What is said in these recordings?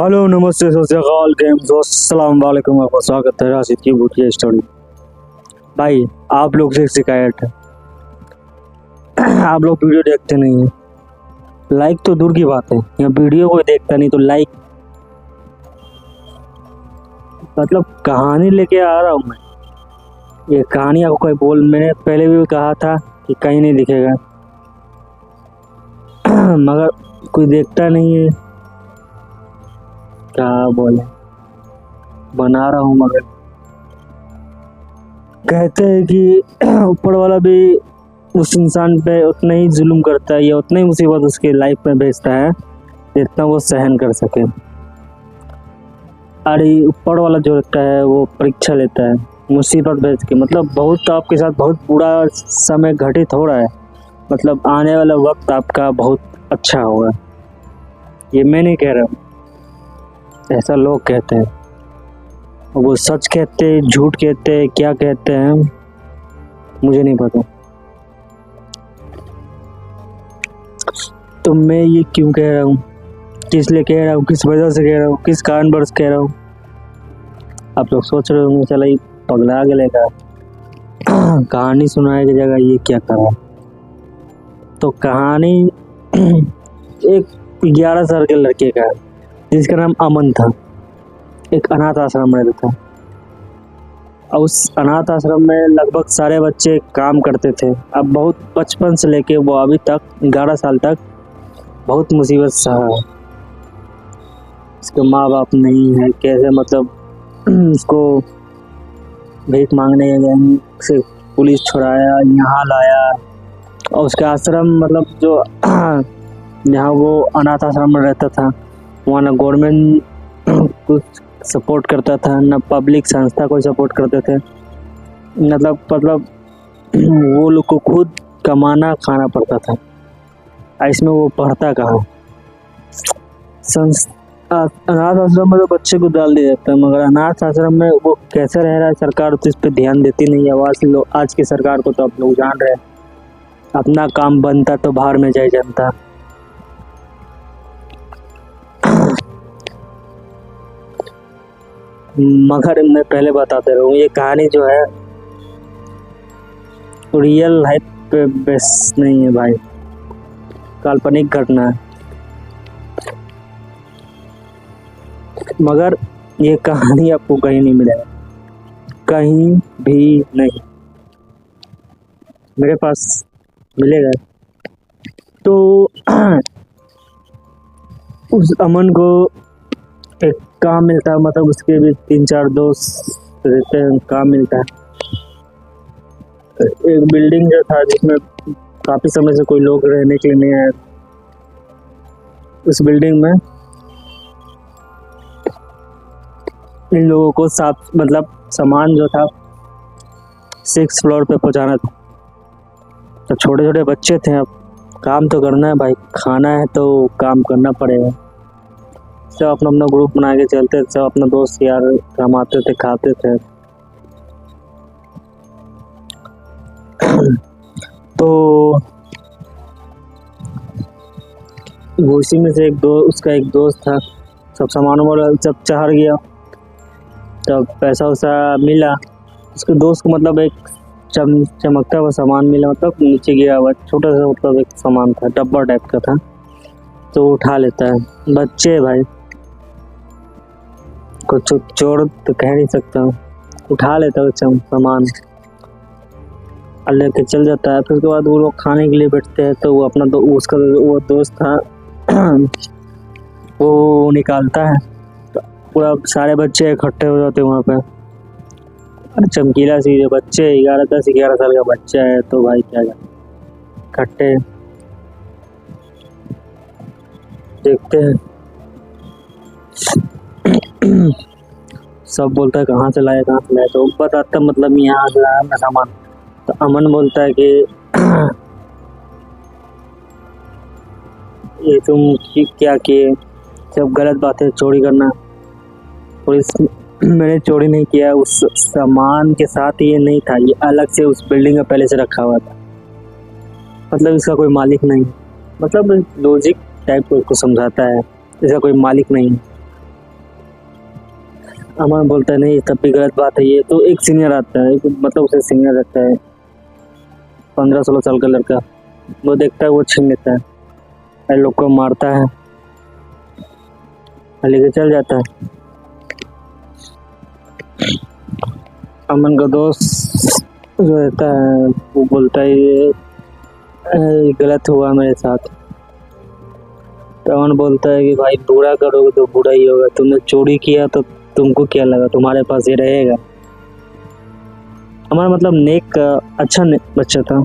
Hello नमस्ते सत श्री अकाल गेम्स अस्सलाम वालेकुम। आपका स्वागत है राशिद की भूतिया स्टोरी। भाई आप लोग से शिकायत है, आप लोग वीडियो देखते नहीं हैं। लाइक तो दूर की बात है, या वीडियो कोई देखता नहीं तो लाइक मतलब कहानी लेके आ रहा हूँ मैं। ये कहानी आपको कोई मैंने पहले भी कहा था कि कहीं नहीं दिखेगा मगर कोई देखता नहीं है। क्या बोले, बना रहा हूँ मगर कहते हैं कि ऊपर वाला भी उस इंसान पे उतना ही जुल्म करता है या उतना ही मुसीबत उसके लाइफ में भेजता है जितना वो सहन कर सके। अरे ऊपर वाला जो रहता है वो परीक्षा लेता है मुसीबत भेज के, मतलब बहुत आपके साथ बहुत बुरा समय घटित हो रहा है, मतलब आने वाला वक्त आपका बहुत अच्छा होगा। ये मैं नहीं कह रहा हूँ, ऐसा लोग कहते हैं। वो सच कहते हैं, झूठ कहते हैं, क्या कहते हैं मुझे नहीं पता। तो मैं ये क्यों कह रहा हूँ, किस लिए कह रहा हूँ, किस वजह से कह रहा हूँ, किस कारणवश कह रहा हूँ, आप लोग सोच रहे होंगे चला ये पगला गलेगा कहानी सुनाने की जगह ये क्या कर रहा। तो कहानी एक 11 साल के लड़के का है जिसका नाम अमन था। एक अनाथ आश्रम में रहता था और उस अनाथ आश्रम में लगभग सारे बच्चे काम करते थे। अब बहुत बचपन से लेके वो अभी तक 11 साल तक बहुत मुसीबत सहा है। उसके माँ बाप नहीं है, कैसे मतलब उसको भीख मांगने गए से पुलिस छुड़ाया, यहाँ लाया। और उसका आश्रम मतलब जो जहाँ वो अनाथ आश्रम में रहता था वहाँ ना गवर्नमेंट कुछ सपोर्ट करता था, ना पब्लिक संस्था कोई सपोर्ट करते थे। मतलब वो लोग को खुद कमाना खाना पड़ता था। इसमें वो पढ़ता कहाँ। अनाथ आश्रम में तो बच्चे को डाल दिया जाता है, मगर अनाथ आश्रम में वो कैसे रह रहा है सरकार तो इस पर ध्यान देती नहीं है। आज की सरकार को तो आप लोग जान रहे हैं, अपना काम बनता तो बाहर में जाए जनता। मगर मैं पहले बताते रहूँ, ये कहानी जो है रियल लाइफ पे बेस नहीं है भाई, काल्पनिक घटना है। मगर ये कहानी आपको कहीं नहीं मिलेगा, कहीं भी नहीं। मेरे पास मिलेगा तो उस अमन को एक काम मिलता है, मतलब उसके भी 3-4 दोस्त रहते हैं, काम मिलता है। एक बिल्डिंग जो था जिसमें काफी समय से कोई लोग रहने के लिए नहीं आए, उस बिल्डिंग में इन लोगों को मतलब सामान जो था 6 फ्लोर पे पहुंचाना था। तो छोटे छोटे बच्चे थे, अब काम तो करना है भाई, खाना है तो काम करना पड़ेगा। सब अपना अपना ग्रुप बना के चलते थे, सब अपना दोस्त यार कमाते थे, खाते थे। तो उसी में से उसका एक दोस्त था, सब सामानों वाला सब चढ़ गया। तब पैसा वैसा मिला उसके दोस्त को, मतलब एक चमकता हुआ सामान मिला, मतलब नीचे गिरा हुआ छोटा सा, मतलब एक सामान था, डब्बा टाइप का था। तो उठा लेता है, बच्चे भाई कुछ चोर तो कह नहीं सकता हूँ, उठा लेता है सामान और लेके चल जाता है। फिर उसके बाद वो लोग खाने के लिए बैठते हैं, तो वो अपना उसका वो दोस्त था वो निकालता है, तो पूरा सारे बच्चे इकट्ठे हो जाते हैं वहाँ पे। अरे चमकीला सी बच्चे 11 साल का बच्चा है तो भाई क्या इकट्ठे देखते हैं। सब बोलता है कहाँ से लाया, तो बताता मतलब यहाँ से लाया मैं सामान। तो अमन बोलता है कि ये तुम क्या किए, सब गलत बात है, चोरी करना। पुलिस मैंने चोरी नहीं किया, उस सामान के साथ ये नहीं था, ये अलग से उस बिल्डिंग में पहले से रखा हुआ था, मतलब इसका कोई मालिक नहीं। मतलब लॉजिक टाइप को उसको समझाता है, इसका कोई मालिक नहीं। अमन बोलता है नहीं तब भी गलत बात है ये। तो एक सीनियर आता है, मतलब उसे सीनियर रखता है, 15-16 साल का लड़का। वो देखता है, वो छीन लेता है और लोग को मारता है, लेके चल जाता है। अमन का दोस्त जो रहता है वो बोलता है ये गलत हुआ मेरे साथ। तो अमन बोलता है कि भाई बुरा करोगे तो बुरा ही होगा, तुमने चोरी किया तो तुमको क्या लगा तुम्हारे पास ये रहेगा। हमारा मतलब नेक अच्छा बच्चा था,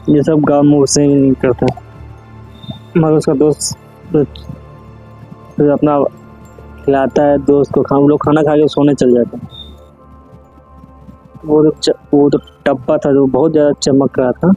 ये सब गाँव में उसे नहीं करता। मगर उसका दोस्त तो अपना खिलाता है दोस्त को, हम लोग खाना खा के सोने चल जाते हैं। वो तो टप्पा था जो बहुत ज़्यादा चमक रहा था।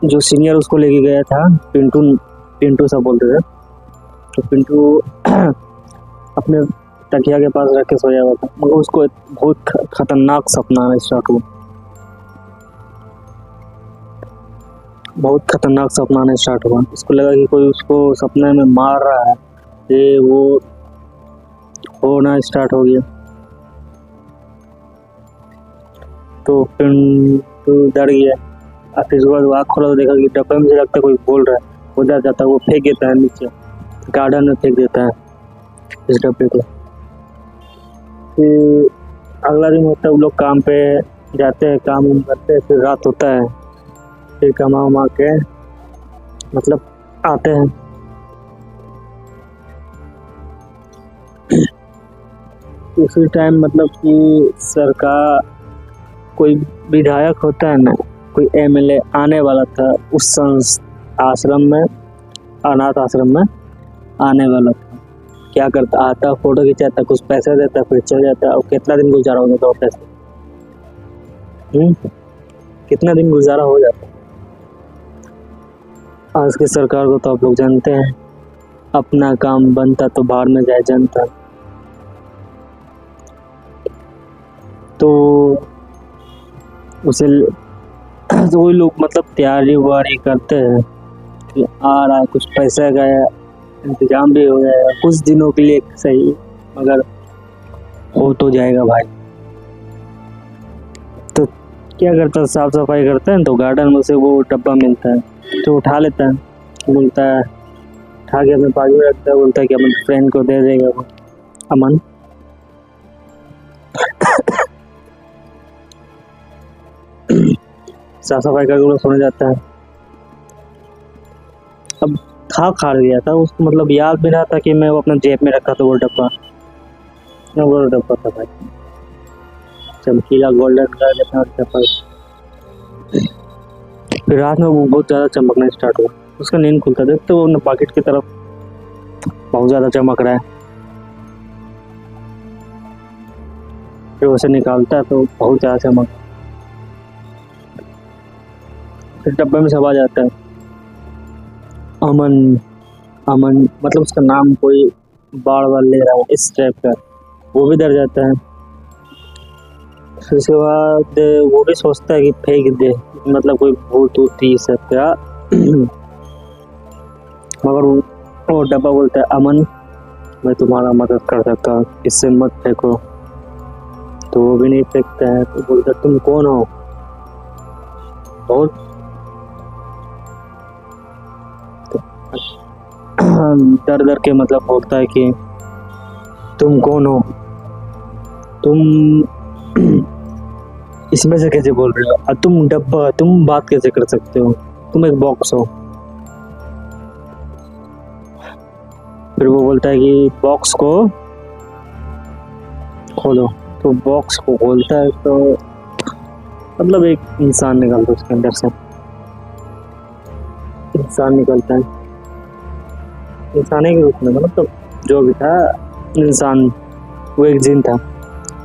जो सीनियर उसको लेके गया था, पिंटू सब बोलते थे, तो पिंटू अपने तकिया के पास रख के सोया हुआ था। मगर उसको बहुत खतरनाक सपना आना स्टार्ट हुआ, बहुत खतरनाक सपना आना स्टार्ट हुआ। उसको लगा कि कोई उसको सपने में मार रहा है, ये वो होना स्टार्ट हो गया। तो पिंटू डर गया। फिर उसके बाद आँख खोला तो देखा कि डब्बे में से लगता कोई बोल रहा है। वो डर जाता है, वो फेंक देता है नीचे, गार्डन में फेंक देता है इस डब्बे को। फिर अगला दिन होता है, वो लोग काम पे जाते हैं, काम करते हैं। फिर रात होता है, फिर कमा के मतलब आते हैं। उसी टाइम मतलब कि सरकार कोई विधायक होता है ना, कोई एमएलए आने वाला था उस आश्रम में, अनाथ आश्रम में आने वाला था। क्या करता, आता फोटो खिंचाता, कुछ पैसे देता, फिर चल जाता। और कितना दिन गुजारा हो जाता वो पैसे, कितना दिन गुजारा हो जाता। आज की सरकार को तो आप लोग जानते हैं, अपना काम बनता तो बाहर में जाए जनता। तो उसे तो वही लोग मतलब तैयारी करते हैं कि आ रहा है, कुछ पैसा का इंतजाम भी हो गया कुछ दिनों के लिए सही, मगर हो तो जाएगा भाई। तो क्या करता है, साफ सफाई करते हैं, तो गार्डन में से वो डब्बा मिलता है तो उठा लेता है। बोलता है, उठा के अपने बाजू में रखता है, बोलता है कि अपने फ्रेंड को दे देगा वो अमन। साफ सफाई करके वो सोने जाता है। अब खा गया था उसको, मतलब याद भी ना था कि मैं वो अपना जेब में रखा था वो डब्बा था भाई, चमकीला गोल्डन कलर का डब्बा। फिर रात में वो बहुत ज़्यादा चमकना स्टार्ट हुआ। उसका नींद खुलता, देखते वो अपने पॉकेट की तरफ बहुत ज़्यादा चमक रहा है। फिर उसे निकालता है तो बहुत ज़्यादा चमक। फिर डब्बे में सब आ जाता है। अमन मतलब उसका नाम कोई बार बार ले रहा है इस टाइप का, वो भी डर जाता है। फिर उसके बाद वो भी सोचता है कि फेंक दे, मतलब कोई भूत होती सब क्या। मगर वो डब्बा बोलता है, अमन मैं तुम्हारा मदद कर सकता हूँ, इससे मत फेंको। तो वो भी नहीं फेंकता है। तो बोलता है, तुम कौन हो? बहुत डर के मतलब बोलता है कि तुम कौन हो, तुम इसमें से कैसे बोल रहे हो, तुम डब्बा, तुम बात कैसे कर सकते हो, तुम एक बॉक्स हो। फिर वो बोलता है कि बॉक्स को खोलो। तो बॉक्स को खोलता है तो मतलब एक इंसान निकलता है उसके अंदर से, इंसान निकलता है इंसान के रूप में, मतलब तो जो भी था इंसान, वो एक जिन था।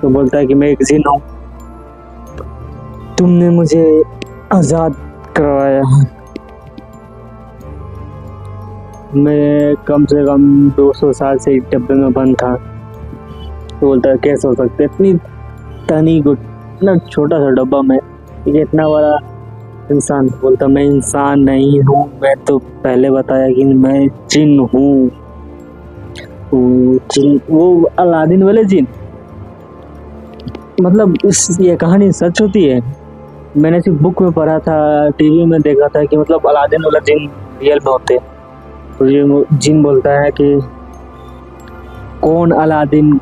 तो बोलता है कि मैं एक जिन हूँ, तुमने मुझे आज़ाद करवाया, मैं कम से कम 200 साल से एक डब्बे में बंद था। तो बोलता है कैसे हो सकता है इतनी तनी को, इतना छोटा सा डब्बा में ये इतना बड़ा इंसान। बोलता मैं इंसान नहीं हूँ, मैं तो पहले बताया कि मैं जिन हूँ। जिन वो अलादीन वाले जिन, मतलब ये कहानी सच होती है? मैंने सिर्फ बुक में पढ़ा था, टीवी में देखा था कि मतलब अलादीन वाला जिन रियल में होते हैं। तो ये जिन बोलता है कि कौन अलादीन,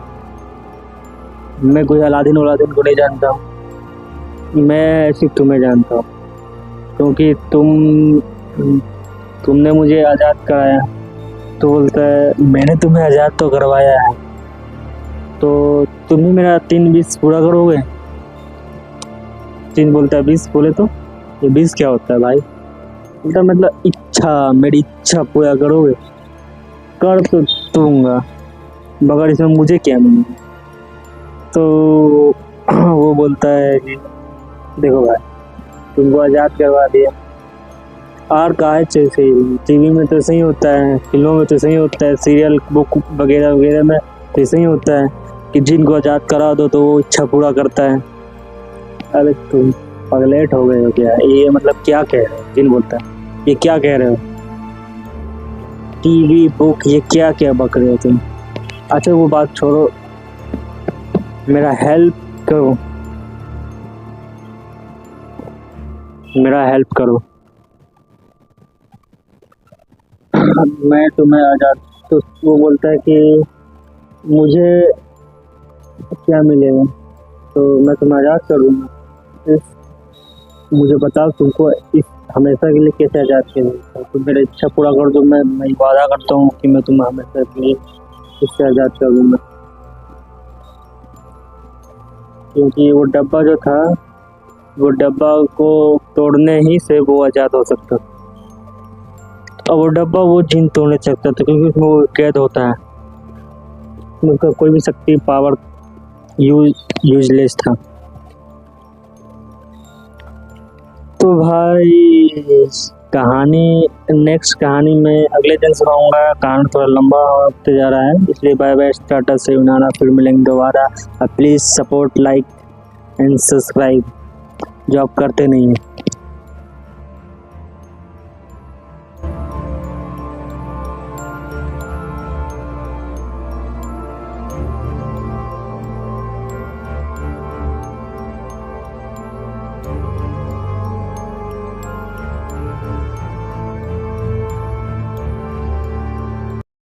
मैं कोई अलादीन को नहीं जानता हूँ, मैं सिर्फ तुम्हें जानता हूँ, क्योंकि तुमने मुझे आज़ाद कराया। तो बोलता है मैंने तुम्हें आज़ाद तो करवाया है, तो तुम ही मेरा 3 विश पूरा करोगे? जिन बोलता है 20 बोले तो ये 20 क्या होता है भाई? बोलता मतलब इच्छा, मेरी इच्छा पूरा करोगे? कर तो दूंगा, मगर इसमें मुझे क्या मिलेगा? तो वो बोलता है कि देखो भाई, तुमको आज़ाद करवा दिया, और काहे जैसे टीवी में तो सही होता है, फिल्मों में तो सही होता है, सीरियल बुक वगैरह वगैरह में तो सही होता है कि जिनको आज़ाद करा दो तो वो इच्छा पूरा करता है। अरे तुम पगलेट हो गए हो क्या? ये मतलब क्या कह रहे हो? जिन बोलता है ये क्या कह रहे हो? टीवी बुक ये क्या क्या बक रहे हो तुम? अच्छा वो बात छोड़ो, मेरा हेल्प करो, मेरा हेल्प करो, मैं तुम्हें आज़ाद। तो वो बोलता है कि मुझे क्या मिलेगा? तो मैं तुम्हें आज़ाद कर दूँगा। मुझे बताओ तुमको इस हमेशा के लिए कैसे आज़ाद करेंगे? तुम मेरी इच्छा पूरा कर दो, मैं वादा करता हूँ कि मैं तुम्हें हमेशा के लिए इससे आज़ाद कर दूँगा। क्योंकि वो डब्बा जो था, वो डब्बा को तोड़ने ही से वो आज़ाद हो सकता, और वो डब्बा वो जिन तोड़ नहीं सकता था, क्योंकि उसमें वो कैद होता है, उसका कोई भी शक्ति पावर यूजलेस था। तो भाई कहानी, नेक्स्ट कहानी में अगले दिन सुनाऊंगा। कहानी थोड़ा लंबा होते जा रहा है, इसलिए बाय बाय, टाटा से बनाना, फिर मिलेंगे दोबारा। Please support, like and subscribe, जो आप करते नहीं हैं।